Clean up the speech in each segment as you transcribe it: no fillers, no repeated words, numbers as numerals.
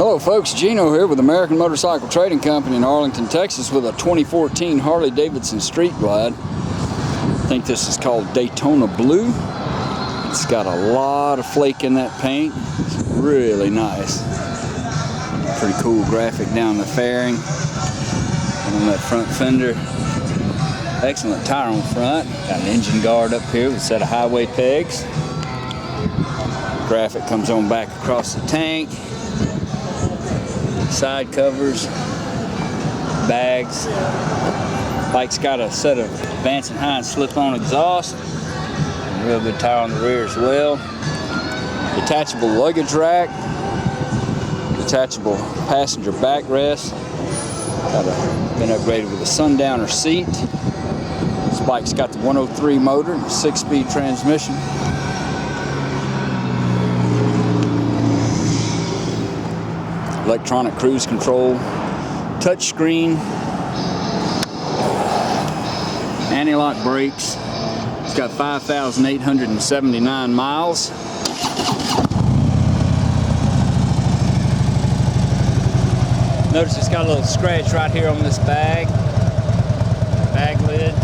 Hello folks, Gino here with American Motorcycle Trading Company in Arlington, Texas with a 2014 Harley Davidson Street Glide. I think this is called Daytona Blue. It's got a lot of flake in that paint. It's really nice. Pretty cool graphic down the fairing and on that front fender. Excellent tire on front. Got an engine guard up here with a set of highway pegs. Graphic comes on back across the tank. Side covers, bags. Bike's got a set of Vance & Hines slip-on exhaust. Real good tire on the rear as well. Detachable luggage rack. Detachable passenger backrest. Been upgraded with a sundowner seat. This bike's got the 103 motor and a 6-speed transmission. Electronic cruise control, touchscreen, anti-lock brakes. It's got 5,879 miles. Notice it's got a little scratch right here on this bag lid.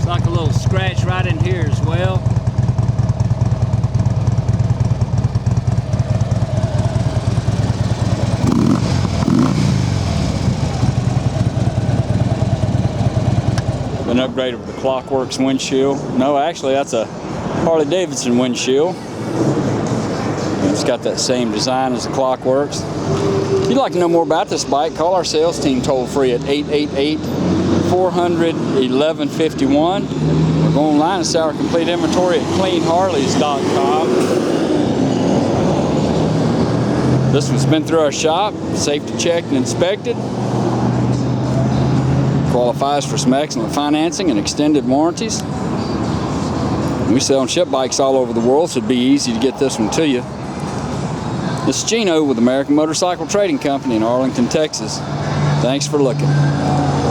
Like a little scratch right in here as well. Been upgraded with the Clockworks windshield. No, actually that's a Harley Davidson windshield. It's got that same design as the Clockworks. If you'd like to know more about this bike, call our sales team toll free at 888-400-1151. Or go online and see our complete inventory at cleanharleys.com. This one's been through our shop, safety checked and inspected. Qualifies for some excellent financing and extended warranties. We sell and ship bikes all over the world, so it'd be easy to get this one to you. This is Gino with American Motorcycle Trading Company in Arlington, Texas. Thanks for looking.